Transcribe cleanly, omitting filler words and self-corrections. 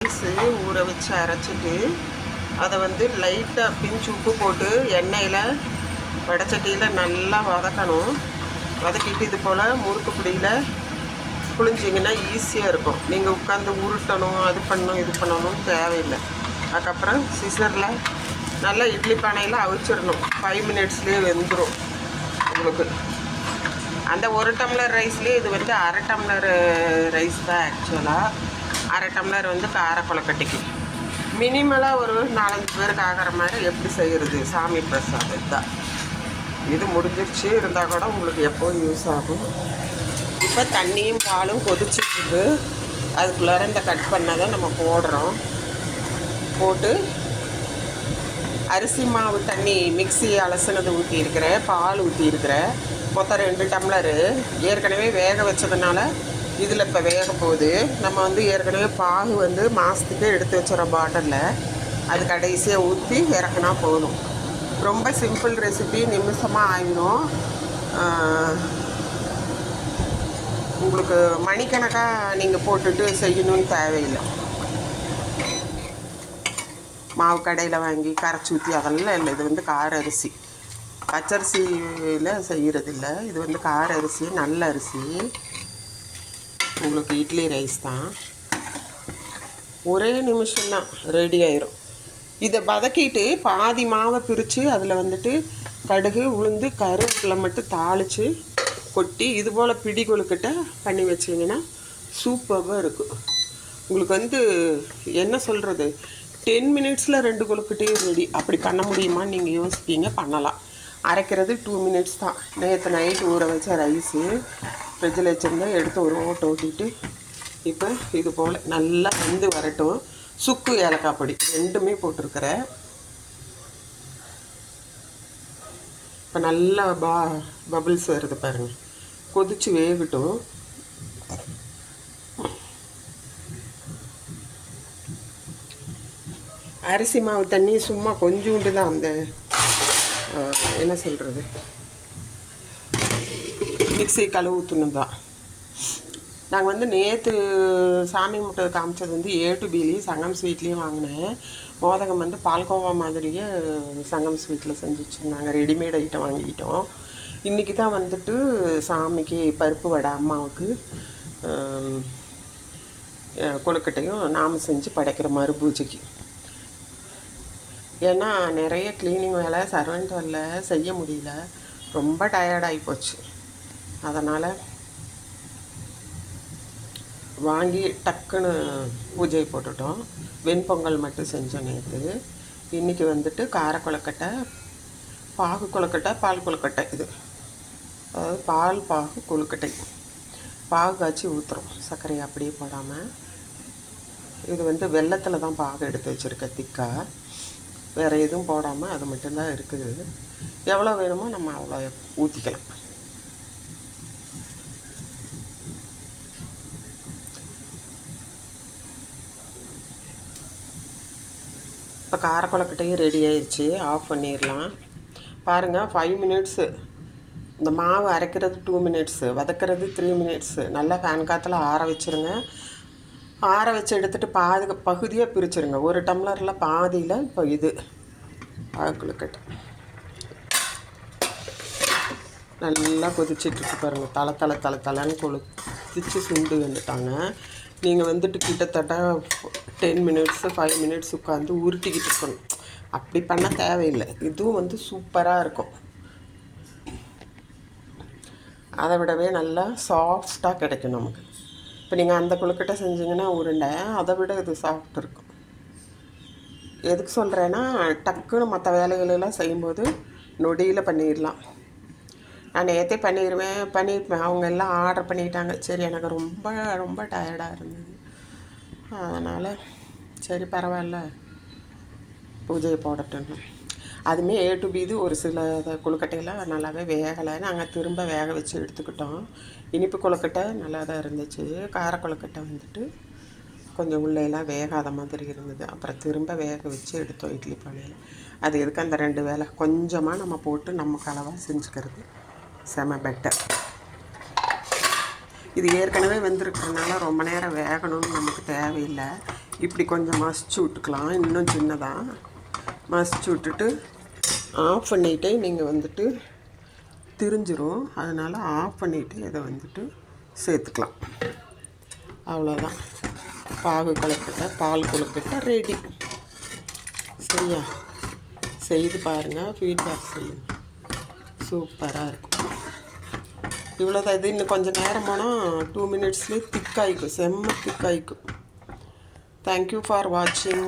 Rice ஊற வச்சு அரைச்சிட்டு அதை வந்து லைட்டாக பிஞ்சு உப்பு போட்டு எண்ணெயில் வடைச்சட்டியில் நல்லா வதக்கணும். வதக்கிட்டு இது போல் முறுக்கு பிடியில் புழிஞ்சிங்கன்னா ஈஸியாக இருக்கும். நீங்கள் உட்காந்து உருட்டணும், அது பண்ணணும், இது பண்ணணும்னு தேவையில்லை. அதுக்கப்புறம் சிசரில் நல்லா இட்லி பானையில் அவிச்சிடணும். 5 மினிட்ஸ்லேயே வெந்துடும் உங்களுக்கு. அந்த 1 டம்ளர் ரைஸ்லேயே இது வந்து 1/2 டம்ளர் ரைஸ் தான் ஆக்சுவலாக. 1/2 டம்ளர் வந்து கார கொழுக்கட்டைக்கு. மினிமலாக ஒரு 4-5 பேருக்கு ஆகிற மாதிரி எப்படி செய்கிறது சாமி பிரசாதம் தான். இது முடிஞ்சிருச்சு. இருந்தால் கூட உங்களுக்கு எப்போவும் யூஸ் ஆகும். இப்போ தண்ணியும் பாலும் கொதிச்சுட்டு அதுக்குள்ளார இந்த கட் பண்ணதை நம்ம போடுறோம். போட்டு அரிசி மாவு தண்ணி மிக்ஸி அலசினது ஊற்றியிருக்கிறேன், பால் ஊற்றியிருக்கிறேன். மொத்தம் 2 டம்ளரு. ஏற்கனவே வேக வச்சதுனால இதில் இப்போ வேக போகுது. நம்ம வந்து ஏற்கனவே பாகு வந்து மாதத்துக்கு எடுத்து வச்சுறோம் பாட்டிலில். அது கடைசியாக ஊற்றி இறக்குனா போதும். ரொம்ப சிம்பிள் ரெசிபி, நிமிஷமாக ஆயிடும். உங்களுக்கு மணிக்கணக்காக நீங்கள் போட்டுட்டு செய்யணும்னு தேவையில்லை. மாவு கடையில் வாங்கி கரைச்சி ஊற்றி அதெல்லாம் இல்லை. இது வந்து கார அரிசி, பச்சரிசியில் செய்கிறதில்ல. இது வந்து கார அரிசி, நல்ல அரிசி. உங்களுக்கு இட்லி ரைஸ் தான். ஒரே நிமிஷம்தான் ரெடி ஆயிரும். இதை வதக்கிட்டு பாதி மாவை பிரித்து அதில் வந்துட்டு கடுகு, உளுந்து, கருவேப்பிலை மட்டும் தாளித்து கொட்டி இது போல் பிடி கொழுக்கட்டை பண்ணி வச்சிங்கன்னா சூப்பராக இருக்கும். உங்களுக்கு வந்து என்ன சொல்கிறது, 10 மினிட்ஸில் 2 கொழுக்கட்டையும் ரெடி. அப்படி பண்ண முடியுமான்னு நீங்கள் யோசிப்பீங்க. பண்ணலாம். அரைக்கிறது 2 மினிட்ஸ் தான். நேற்று நைட்டு ஊற வச்ச ரைஸு ஃப்ரிட்ஜில் வச்சுருந்தேன். எடுத்து ஒரு ஓட்டு ஓட்டிட்டு இப்போ இது போல் நல்லா வெந்து வரட்டும். சுக்கு, ஏலக்காய் பொடி 2மே போட்டிருக்கிறேன். இப்போ நல்லா பபிள்ஸ் வருது பாருங்கள். கொதித்து வேகட்டும். அரிசி மாவு தண்ணி சும்மா கொஞ்சோண்டு தான். அந்த என்ன சொல்கிறது, மிக்ஸி கழுவு ஊற்றணும் தான். நாங்கள் வந்து நேற்று சாமி முட்டை காமிச்சது வந்து A to B சங்கம் ஸ்வீட்லேயும் வாங்கினேன். மோதகம் வந்து பால்கோவா மாதிரியே சங்கம் ஸ்வீட்டில் செஞ்சு வச்சுருந்தாங்க. ரெடிமேட் ஐட்டம் வாங்கிக்கிட்டோம். இன்றைக்கி தான் வந்துட்டு சாமிக்கு பருப்பு வடை, அம்மாவுக்கு கொழுக்கட்டையும் நாம் செஞ்சு படைக்கிற மாதிரி பூஜைக்கு. ஏன்னா நிறைய க்ளீனிங் வேலை, சர்வெண்ட் வேலை செய்ய முடியல. ரொம்ப டயர்டாகி போச்சு. அதனால் வாங்கி டக்குன்னு பூஜை போட்டுட்டோம். வெண்பொங்கல் மட்டும் செஞ்சோம் நேற்று. இன்றைக்கி வந்துட்டு கார கொழுக்கட்டை, பாகு கொழுக்கட்டை, பால் கொழுக்கட்டை. இது அதாவது பால் பாகு கொழுக்கட்டை. பாகு காய்ச்சி ஊற்றுறோம், சர்க்கரையை அப்படியே போடாமல். இது வந்து வெல்லத்தில் தான் பாகு எடுத்து வச்சுருக்கேன் திக்காக. வேறு எதுவும் போடாமல் அது மட்டும்தான் இருக்குது. எவ்வளோ வேணுமோ நம்ம அவ்வளோ ஊற்றிக்கலாம். இப்போ கார கொழுக்கட்டையும் ரெடி ஆயிடுச்சு. ஆஃப் பண்ணிடலாம். பாருங்கள், 5 மினிட்ஸு. இந்த மாவு அரைக்கிறது 2 மினிட்ஸு, வதக்கிறது 3 மினிட்ஸு. நல்லா ஃபேன் காற்றுல ஆற வச்சுருங்க. ஆற வச்சு எடுத்துகிட்டு பகுதியாக பிரிச்சுருங்க. 1 டம்ளரில் பாதியில் இப்போ இது பாகு கொழுக்கட்டை நல்லா கொதிச்சிட்ருக்கு பாருங்கள். தலைன்னு கொதிச்சு சுண்டு வந்துட்டாங்க. நீங்கள் வந்துட்டு கிட்டத்தட்ட 10 மினிட்ஸு 5 மினிட்ஸ் உட்காந்து உருட்டிக்கிட்டு இருக்கணும். அப்படி பண்ண தேவையில்லை. இதுவும் வந்து சூப்பராக இருக்கும். அதை விடவே நல்லா சாஃப்டாக கிடைக்கும் நமக்கு. இப்போ நீங்கள் அந்த கொழுக்கட்டை செஞ்சிங்கன்னா உருண்டை, அதை விட இது சாஃப்ட் இருக்கும். எதுக்கு சொல்கிறேன்னா, டக்குன்னு மற்ற வேலைகளெல்லாம் செய்யும்போது நொடியில் பண்ணிடலாம். நான் நேற்றே பண்ணியிருப்பேன். அவங்க எல்லாம் ஆர்டர் பண்ணிட்டாங்க. சரி, எனக்கு ரொம்ப ரொம்ப டயர்டாக இருந்தது. அதனால் சரி பரவாயில்ல, பூஜையை போடட்டுன்னு. அதுவுமே A to B ஒரு சில கொழுக்கட்டையெல்லாம் நல்லாவே வேகலை. நாங்கள் திரும்ப வேக வச்சு எடுத்துக்கிட்டோம். இனிப்பு கொழுக்கட்டை நல்லா தான் இருந்துச்சு. கார கொழுக்கட்டை வந்துட்டு கொஞ்சம் உள்ளேலாம் வேகாத மாதிரி இருந்தது. அப்புறம் திரும்ப வேக வச்சு எடுத்தோம் இட்லி பானையில். அது எதுக்கு அந்த 2 வேலை கொஞ்சமாக நம்ம போட்டு நம்ம அளவாக செஞ்சுக்கிறது செம பெட்டர். இது ஏற்கனவே வெந்திருக்கிறதுனால ரொம்ப நேரம் வேகணும்னு நமக்கு தேவையில்லை. இப்படி கொஞ்சம் மசிச்சு விட்டுக்கலாம். இன்னும் சின்னதாக மசிச்சு விட்டுட்டு ஆஃப் பண்ணிவிட்டு நீங்கள் வந்துட்டு திரிஞ்சிரும். அதனால் ஆஃப் பண்ணிவிட்டு இதை வந்துட்டு சேர்த்துக்கலாம். அவ்வளோதான், பாகு கொழுக்கட்டை, பால் கொழுக்கட்டை ரெடி. சரியா? செய்து பாருங்கள், ஃபீட்பேக் சொல்லுங்கள். சூப்பராக இருக்கும். இவ்வளோதான். இது இன்னும் கொஞ்சம் நேரம் போனால் 2 மினிட்ஸ்லேயே திக்காயிக்கும், செம்ம திக்காயிக்கும். தேங்க்யூ ஃபார் வாட்சிங்.